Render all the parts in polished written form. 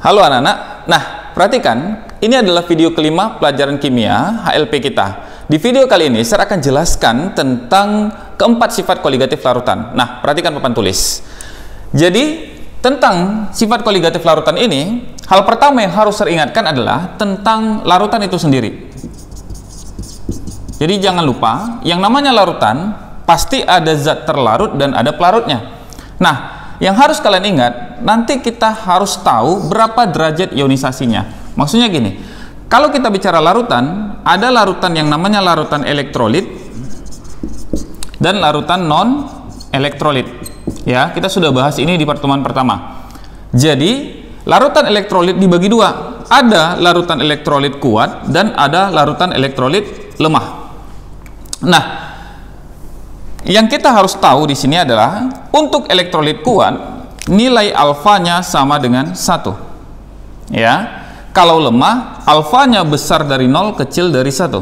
Halo anak-anak, nah perhatikan, ini adalah video kelima pelajaran kimia HLP kita. Di video kali ini saya akan jelaskan tentang keempat sifat koligatif larutan. Nah, perhatikan papan tulis. Jadi, tentang sifat koligatif larutan ini, hal pertama yang harus teringatkan adalah tentang larutan itu sendiri. Jadi jangan lupa, yang namanya larutan pasti ada zat terlarut dan ada pelarutnya. Nah, yang harus kalian ingat, nanti kita harus tahu berapa derajat ionisasinya. Maksudnya gini, kalau kita bicara larutan, ada larutan yang namanya larutan elektrolit dan larutan non elektrolit. Ya, kita sudah bahas ini di pertemuan pertama. Jadi, larutan elektrolit dibagi dua. Ada larutan elektrolit kuat dan ada larutan elektrolit lemah. Nah, yang kita harus tahu di sini adalah untuk elektrolit kuat nilai alfanya sama dengan 1. Ya. Kalau lemah alfanya besar dari 0 kecil dari 1.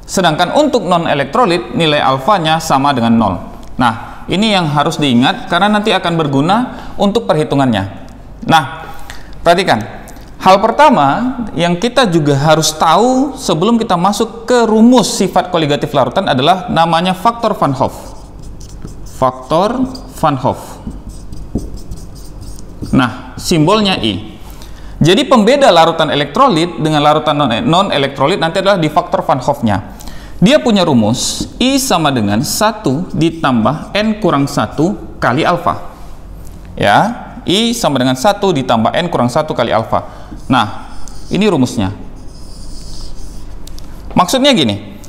Sedangkan untuk non elektrolit nilai alfanya sama dengan 0. Nah, ini yang harus diingat karena nanti akan berguna untuk perhitungannya. Nah, perhatikan. Hal pertama yang kita juga harus tahu sebelum kita masuk ke rumus sifat koligatif larutan adalah namanya faktor Van Hoff. Faktor Van Hoff. Nah, simbolnya I. Jadi pembeda larutan elektrolit dengan larutan non elektrolit nanti adalah di faktor Van Hoff-nya. Dia punya rumus I sama dengan 1 ditambah N kurang 1 kali alfa. Ya, I sama dengan 1 ditambah N kurang 1 kali alfa. Nah, ini rumusnya. Maksudnya gini,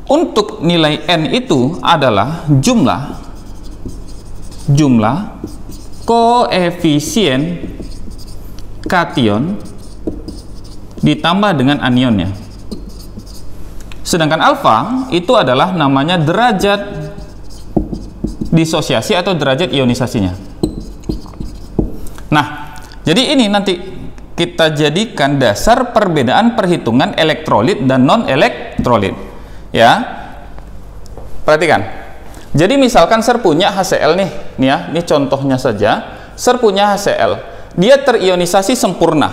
untuk nilai N itu adalah jumlah koefisien kation ditambah dengan anionnya. Sedangkan alfa itu adalah namanya derajat disosiasi atau derajat ionisasinya. Nah, jadi ini nanti kita jadikan dasar perbedaan perhitungan elektrolit dan non elektrolit. Ya, perhatikan. Jadi misalkan Sir punya HCl nih ya, ini contohnya saja. Sir punya HCl, dia terionisasi sempurna.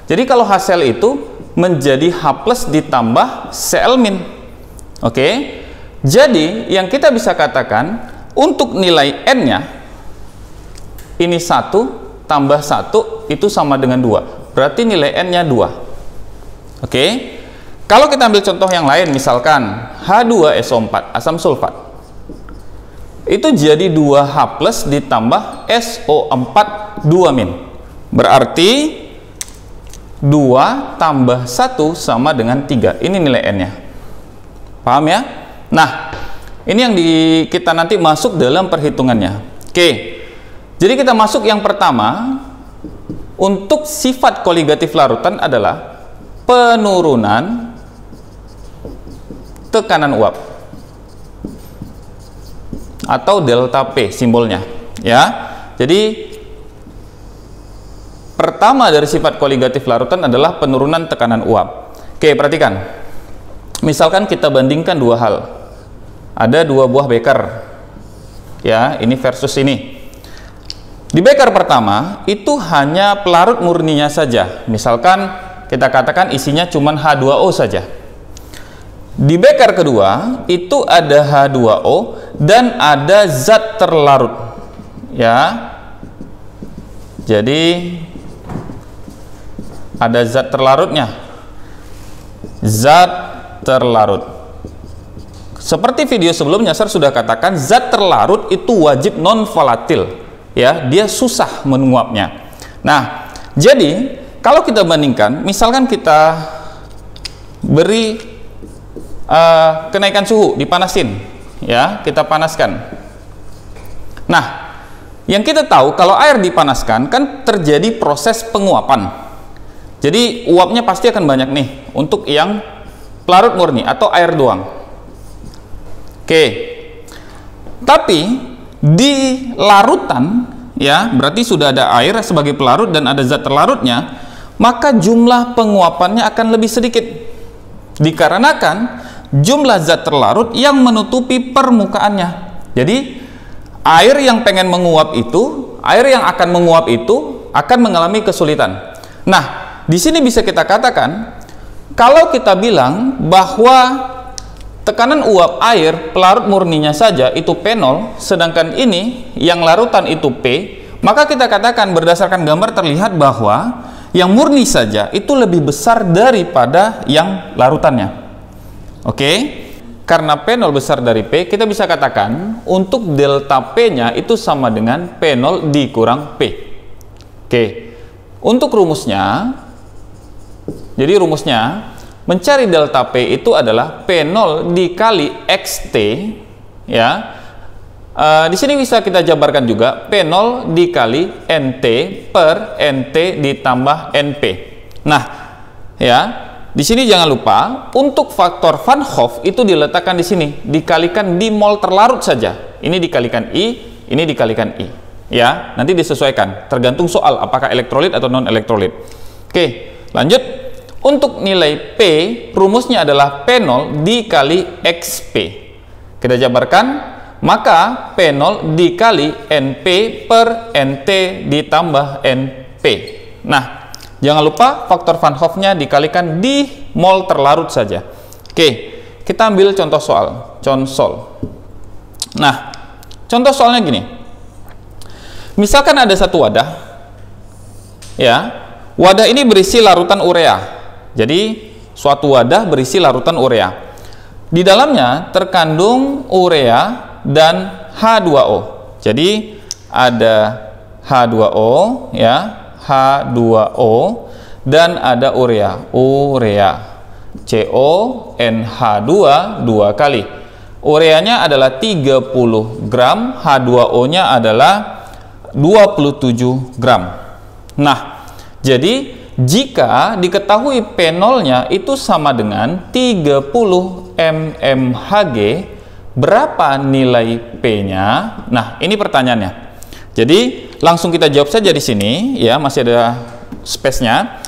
Jadi kalau HCl itu menjadi H+ ditambah Cl-. Oke. Jadi yang kita bisa katakan untuk nilai N-nya ini 1 tambah 1 itu sama dengan 2. Berarti nilai N-nya 2. Oke. Kalau kita ambil contoh yang lain, misalkan H2SO4 asam sulfat. Itu jadi 2H+ ditambah SO4 2-. Berarti 2 tambah 1 sama dengan 3. Ini nilai N-nya. Paham ya? Nah, ini yang kita nanti masuk dalam perhitungannya. Oke. Jadi kita masuk yang pertama. Untuk sifat koligatif larutan adalah penurunan tekanan uap atau delta P simbolnya. Ya. Jadi pertama dari sifat koligatif larutan adalah penurunan tekanan uap. Oke, perhatikan. Misalkan kita bandingkan dua hal. Ada dua buah beker. Ya, ini versus ini. Di beker pertama itu hanya pelarut murninya saja. Misalkan kita katakan isinya cuma H2O saja. Di beker kedua itu ada H2O dan ada zat terlarut. Ya. Jadi ada zat terlarutnya. Zat terlarut. Seperti video sebelumnya saya sudah katakan zat terlarut itu wajib non volatil. Ya, dia susah menguapnya. Nah, jadi kalau kita bandingkan, misalkan kita beri kenaikan suhu, dipanasin, ya, kita panaskan. Nah, yang kita tahu kalau air dipanaskan kan terjadi proses penguapan. Jadi uapnya pasti akan banyak nih untuk yang pelarut murni atau air doang. Oke. Tapi di larutan, ya, berarti sudah ada air sebagai pelarut dan ada zat terlarutnya, maka jumlah penguapannya akan lebih sedikit. Dikarenakan jumlah zat terlarut yang menutupi permukaannya. Jadi air yang pengen menguap itu, air yang akan menguap itu akan mengalami kesulitan. Nah, di sini bisa kita katakan, kalau kita bilang bahwa tekanan uap air pelarut murninya saja itu P0, sedangkan ini yang larutan itu P, maka kita katakan berdasarkan gambar terlihat bahwa yang murni saja itu lebih besar daripada yang larutannya. Oke? Karena P0 besar dari P, kita bisa katakan untuk delta P-nya itu sama dengan P0 dikurang P. Oke. Untuk rumusnya, jadi rumusnya mencari delta P itu adalah P0 dikali XT, ya. Di sini bisa kita jabarkan juga P0 dikali NT per NT ditambah NP. Nah, ya, di sini jangan lupa untuk faktor Van Hoff itu diletakkan di sini, dikalikan di mol terlarut saja. Ini dikalikan I, ini dikalikan I. Ya, nanti disesuaikan tergantung soal apakah elektrolit atau non elektrolit. Oke, lanjut. Untuk nilai P, rumusnya adalah P0 dikali XP. Kita jabarkan, maka P0 dikali NP per NT ditambah NP. Nah, jangan lupa faktor Van Hoff-nya dikalikan di mol terlarut saja. Oke, kita ambil contoh soal. Nah, contoh soalnya gini. Misalkan ada satu wadah, ya, wadah ini berisi larutan urea. Jadi, suatu wadah berisi larutan urea. Di dalamnya terkandung urea dan H2O. Jadi, ada H2O, ya, H2O, dan ada urea, CONH2 2 kali. Ureanya adalah 30 gram, H2O-nya adalah 27 gram. Nah, jadi jika diketahui P0-nya itu sama dengan 30 mmHg, berapa nilai P-nya? Nah, ini pertanyaannya. Jadi, langsung kita jawab saja di sini, ya, masih ada space-nya.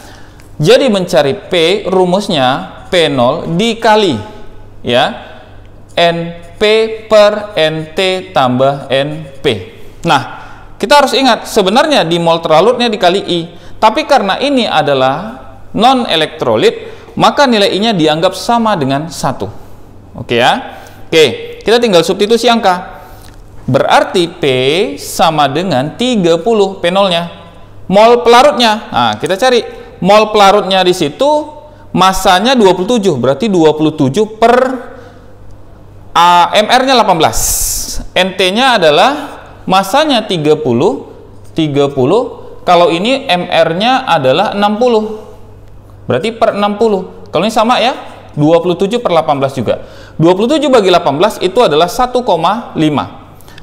Jadi, mencari P, rumusnya P0 dikali, ya, NP per NT tambah NP. Nah, kita harus ingat, sebenarnya di mol terlarutnya dikali I, tapi karena ini adalah non-elektrolit, maka nilai I-nya dianggap sama dengan 1. Oke ya? Oke, kita tinggal substitusi angka. Berarti P sama dengan 30 P0-nya. Mol pelarutnya, nah kita cari. Mol pelarutnya di situ masanya 27, berarti 27 per MR-nya 18. NT-nya adalah masanya 30, kalau ini MR-nya adalah 60. Berarti per 60. Kalau ini sama ya, 27 per 18 juga. 27 bagi 18 itu adalah 1,5.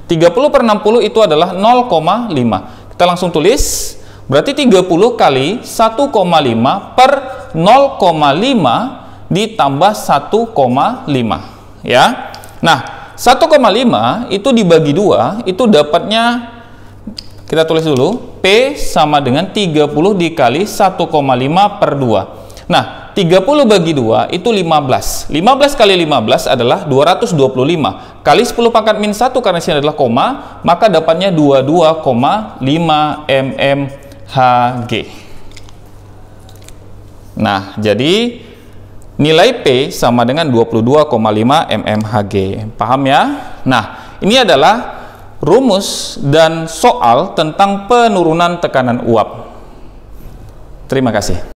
30 per 60 itu adalah 0,5. Kita langsung tulis, berarti 30 kali 1,5 per 0,5 ditambah 1,5. Ya. Nah, 1,5 itu dibagi 2, itu dapatnya, kita tulis dulu, P sama dengan 30 dikali 1,5 per 2. Nah, 30 bagi 2 itu 15. 15 kali 15 adalah 225. Kali 10 pangkat min 1 karena sini adalah koma, maka dapatnya 22,5 mmHg. Nah, jadi nilai P sama dengan 22,5 mmHg. Paham ya? Nah, ini adalah rumus dan soal tentang penurunan tekanan uap. Terima kasih.